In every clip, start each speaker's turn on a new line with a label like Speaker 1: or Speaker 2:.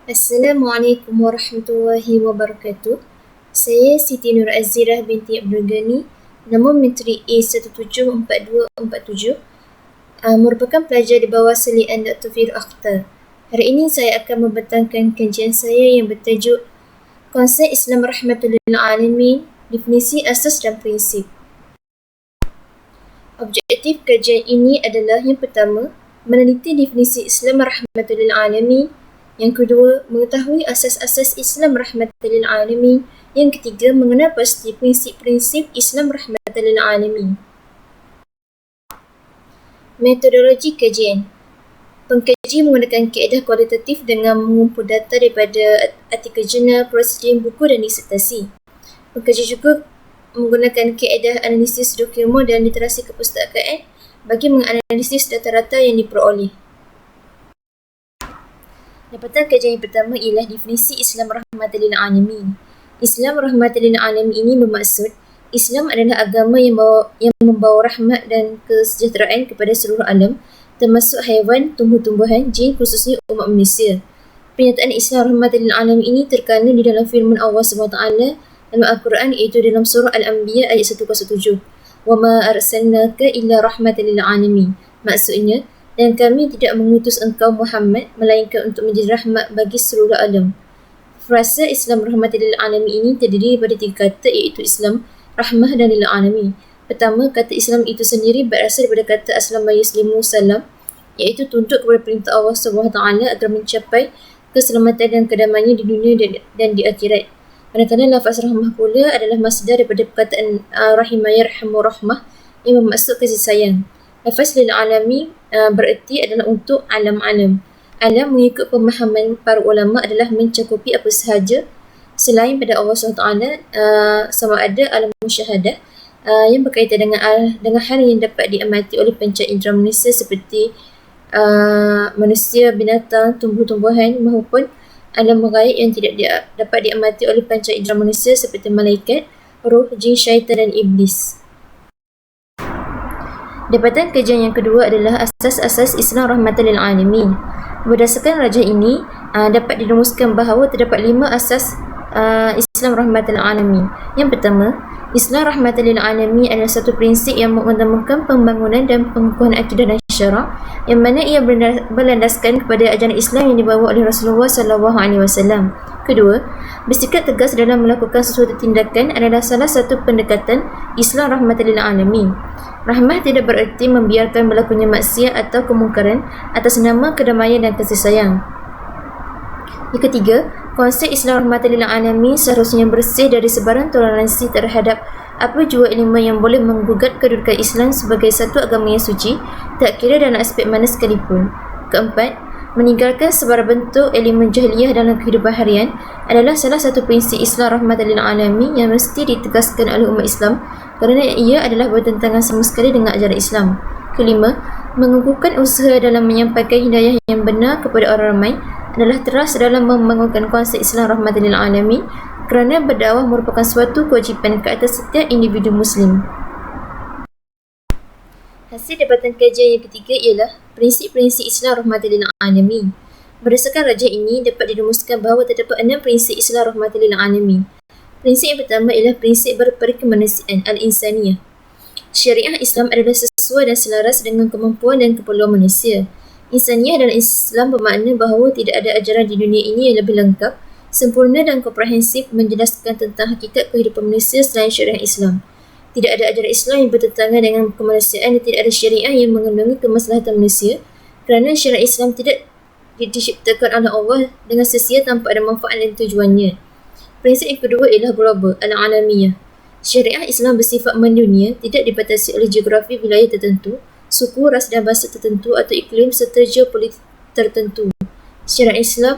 Speaker 1: Assalamualaikum warahmatullahi wabarakatuh. Saya Siti Nur Azirah binti Abdul Ghani, nombor menteri A174247, merupakan pelajar di bawah salian Dr. Fir Akhtar. Hari ini saya akan membentangkan kajian saya yang bertajuk Konsep Islam Rahmatul lil Alamin, Definisi Asas dan Prinsip. Objektif kajian ini adalah yang pertama, meneliti definisi Islam Rahmatul lil Alamin. Yang kedua, mengetahui asas-asas Islam Rahmatul lil Alamin. Yang ketiga, mengenal pasti prinsip-prinsip Islam Rahmatul lil Alamin. Metodologi kajian. Pengkaji menggunakan kaedah kualitatif dengan mengumpul data daripada artikel jurnal, prosedur, buku dan disertasi. Pengkaji juga menggunakan kaedah analisis dokumen dan literasi kepustakaan bagi menganalisis data-data yang diperoleh. Dapatan kajian yang pertama ialah definisi Islam Rahmatul lil Alamin. Islam Rahmatul lil Alamin ini bermaksud Islam adalah agama yang membawa rahmat dan kesejahteraan kepada seluruh alam, termasuk haiwan, tumbuh-tumbuhan, jin, khususnya umat manusia. Pernyataan Islam Rahmatul lil Alamin ini terkandung di dalam firman Allah SWT dalam Al-Quran, iaitu dalam surah Al-Anbiya ayat 107. "Wa ma arsalnaka illa rahmatan lil alamin." Maksudnya, dan kami tidak mengutus engkau Muhammad melainkan untuk menjadi rahmat bagi seluruh alam. Frasa Islam Rahmatul lil Alamin ini terdiri daripada 3 kata, iaitu Islam, Rahmah dan lil Alamin. Pertama, kata Islam itu sendiri berasal daripada kata Aslama Yuslimu Salam, iaitu tuntut kepada perintah Allah SWT agar mencapai keselamatan dan kedamaian di dunia dan di akhirat. Manakala lafaz rahmah pula adalah masdar daripada perkataan rahimah yarhamu rahmah yang bermaksud kasih sayang. Lafaz lil alami bererti adalah untuk alam-alam. Alam mengikut pemahaman para ulama adalah mencakupi apa sahaja selain pada Allah SWT, sama ada alam musyahadah yang berkaitan dengan hal yang dapat diamati oleh panca indera manusia seperti manusia, binatang, tumbuh-tumbuhan, maupun alam ghaib yang tidak dapat diamati oleh panca indera manusia seperti malaikat, roh, jin, syaitan dan iblis. Dapatan kajian yang kedua adalah asas-asas Islam Rahmatul lil Alamin. Berdasarkan rajah ini, dapat dirumuskan bahawa terdapat 5 asas Islam Rahmatul lil Alamin. Yang pertama, Islam Rahmatul lil Alamin adalah satu prinsip yang mengutamakan pembangunan dan pengukuhan akidah dan syarak, yang mana ia berlandaskan kepada ajaran Islam yang dibawa oleh Rasulullah SAW. Kedua, bersikap tegas dalam melakukan sesuatu tindakan adalah salah satu pendekatan Islam Rahmatul lil Alamin. Rahmah tidak bererti membiarkan berlakunya maksiat atau kemungkaran atas nama kedamaian dan kasih sayang. Yang ketiga, konsep Islam Rahmatul lil Alamin seharusnya bersih dari sebarang toleransi terhadap apa jua elemen yang boleh menggugat kedudukan Islam sebagai satu agama yang suci, tak kira dalam aspek mana sekalipun. Keempat, meninggalkan sebarang bentuk elemen jahiliyah dalam kehidupan harian adalah salah satu prinsip Islam Rahmatul lil Alamin yang mesti ditegaskan oleh umat Islam kerana ia adalah bertentangan sama sekali dengan ajaran Islam. Kelima, mengukuhkan usaha dalam menyampaikan hidayah yang benar kepada orang ramai adalah teras dalam membangunkan konsep Islam Rahmatul lil Alamin kerana berdakwah merupakan suatu kewajipan ke atas setiap individu Muslim. Hasil dapatan kajian yang ketiga ialah prinsip-prinsip Islam Rahmatul lil Alamin. Berdasarkan rajah ini, dapat dirumuskan bahawa terdapat 6 prinsip Islam Rahmatul lil Alamin. Prinsip yang pertama ialah prinsip berperkemanusiaan al-insaniyah. Syariah Islam adalah sesuai dan selaras dengan kemampuan dan keperluan manusia. Insaniyah dalam Islam bermakna bahawa tidak ada ajaran di dunia ini yang lebih lengkap, sempurna dan komprehensif menjelaskan tentang hakikat kehidupan manusia selain syariah Islam. Tidak ada ajaran Islam yang bertentangan dengan kemanusiaan dan tidak ada syariah yang mengandungi kemaslahatan manusia, kerana syariah Islam tidak diciptakan oleh Allah dengan sia-sia tanpa ada manfaat dan tujuannya. Prinsip yang kedua ialah global, al-alamiyah. Syariah Islam bersifat mendunia, tidak dibatasi oleh geografi wilayah tertentu, suku, ras dan bahasa tertentu atau iklim serta geopolitik tertentu. Syariah Islam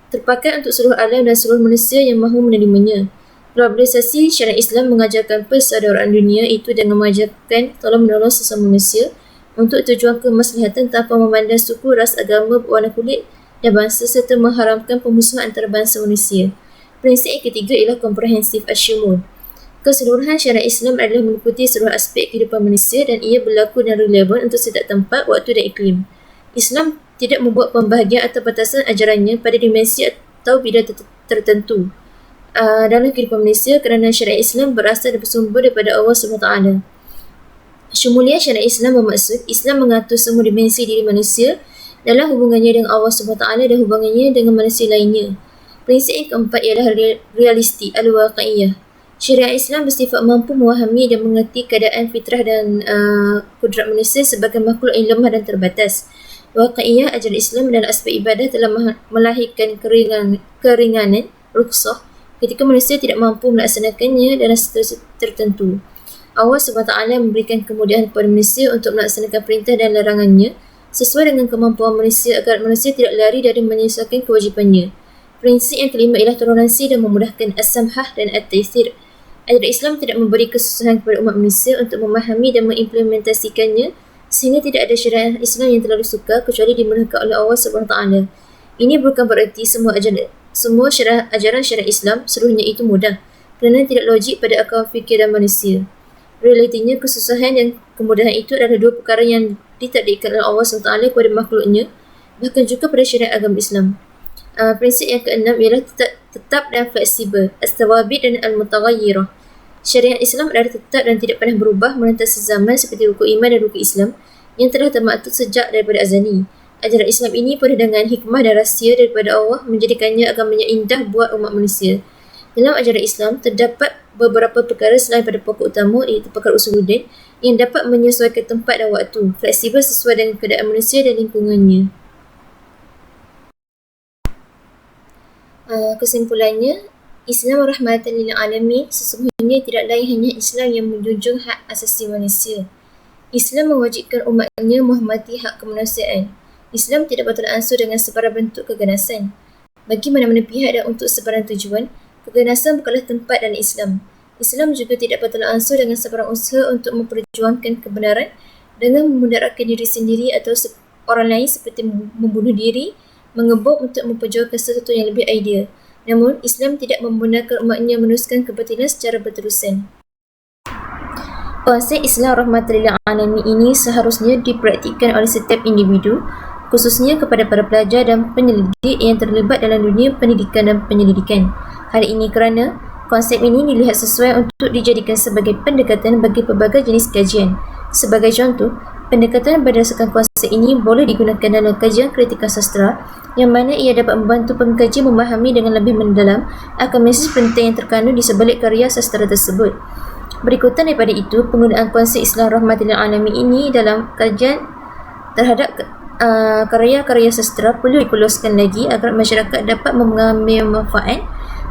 Speaker 1: terpakai untuk seluruh alam dan seluruh manusia yang mahu menerimanya. Globalisasi syariah Islam mengajarkan persaudaraan dunia itu dengan mengajarkan tolong-menolong sesama manusia untuk tujuan kemaslahatan tanpa memandang suku, ras, agama, warna kulit dan bangsa serta mengharamkan pemusuhan antara bangsa manusia. Prinsip yang ketiga ialah komprehensif asyumul. Keseluruhan syariat Islam adalah meliputi seluruh aspek kehidupan manusia dan ia berlaku dan relevan untuk setiap tempat, waktu dan iklim. Islam tidak membuat pembahagian atau batasan ajarannya pada dimensi atau bidang tertentu dalam kehidupan manusia, kerana syariat Islam berasal dan bersumber daripada Allah SWT. Syumuliah syariat Islam bermaksud Islam mengatur semua dimensi diri manusia dalam hubungannya dengan Allah SWT dan hubungannya dengan manusia lainnya. Prinsip yang keempat ialah realistik al-waqi'iyah. Syariat Islam bersifat mampu memahami dan mengerti keadaan fitrah dan kudrat manusia sebagai makhluk yang lemah dan terbatas. Waqi'iyah ajaran Islam dalam aspek ibadah telah melahirkan keringanan, rukhsah, ketika manusia tidak mampu melaksanakannya dalam situasi tertentu. Allah SWT memberikan kemudahan kepada manusia untuk melaksanakan perintah dan larangannya sesuai dengan kemampuan manusia agar manusia tidak lari dari menyelesaikan kewajipannya. Prinsip yang kelima ialah toleransi dan memudahkan as-samhah dan at-taysir. Ajaran Islam tidak memberi kesusahan kepada umat manusia untuk memahami dan mengimplementasikannya sehingga tidak ada syariat Islam yang terlalu sukar kecuali dimudahkan oleh Allah SWT. Ini bukan bererti semua ajaran syariat Islam seluruhnya itu mudah, kerana tidak logik pada akal fikiran manusia. Realitinya, kesusahan dan kemudahan itu adalah dua perkara yang ditakdirkan oleh Allah SWT kepada makhluknya, bahkan juga pada syariat agama Islam. Prinsip yang keenam ialah tetap dan fleksibel, as-sawabit dan al-mutaghayyirah. Syariat Islam adalah tetap dan tidak pernah berubah melintasi zaman seperti rukun iman dan rukun Islam yang telah termaktub sejak daripada azali. Ajaran Islam ini penuh dengan hikmah dan rahsia daripada Allah menjadikannya agamanya indah buat umat manusia. Dalam ajaran Islam, terdapat beberapa perkara selain pada pokok utama iaitu perkara usuluddin yang dapat menyesuaikan tempat dan waktu, fleksibel sesuai dengan keadaan manusia dan lingkungannya. Kesimpulannya, Islam rahmatan lil alamin sesungguhnya tidak lain hanya Islam yang menjunjung hak asasi manusia. Islam mewajibkan umatnya menghormati hak kemanusiaan. Islam tidak bertolak ansur dengan sebarang bentuk keganasan. Bagi mana-mana pihak dan untuk sebarang tujuan, keganasan bukanlah tempat dalam Islam. Islam juga tidak bertolak ansur dengan sebarang usaha untuk memperjuangkan kebenaran dengan memudaratkan diri sendiri atau orang lain seperti membunuh diri, mengebuk untuk memperjuangkan sesuatu yang lebih ideal. Namun, Islam tidak membenarkan umatnya meneruskan kebatilan secara berterusan. Konsep Islam rahmatan lil alamin ini seharusnya dipraktikkan oleh setiap individu, khususnya kepada para pelajar dan penyelidik yang terlibat dalam dunia pendidikan dan penyelidikan. Hal ini kerana konsep ini dilihat sesuai untuk dijadikan sebagai pendekatan bagi pelbagai jenis kajian. Sebagai contoh, pendekatan berdasarkan konsep ini boleh digunakan dalam kajian kritikal sastra, yang mana ia dapat membantu pengkaji memahami dengan lebih mendalam akan mesej penting yang terkandung di sebalik karya sastra tersebut. Berikutan daripada itu, penggunaan konsep Islam rahmatan lil alamin ini dalam kajian terhadap karya-karya sastra perlu diperluaskan lagi agar masyarakat dapat mengambil manfaat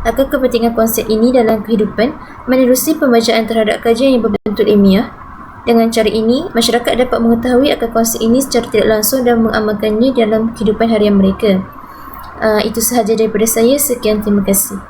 Speaker 1: akan kepentingan konsep ini dalam kehidupan menerusi pembacaan terhadap kajian yang berbentuk ilmiah. Dengan cara ini, masyarakat dapat mengetahui akan konsep ini secara tidak langsung dan mengamalkannya dalam kehidupan harian mereka. Itu sahaja daripada saya. Sekian, terima kasih.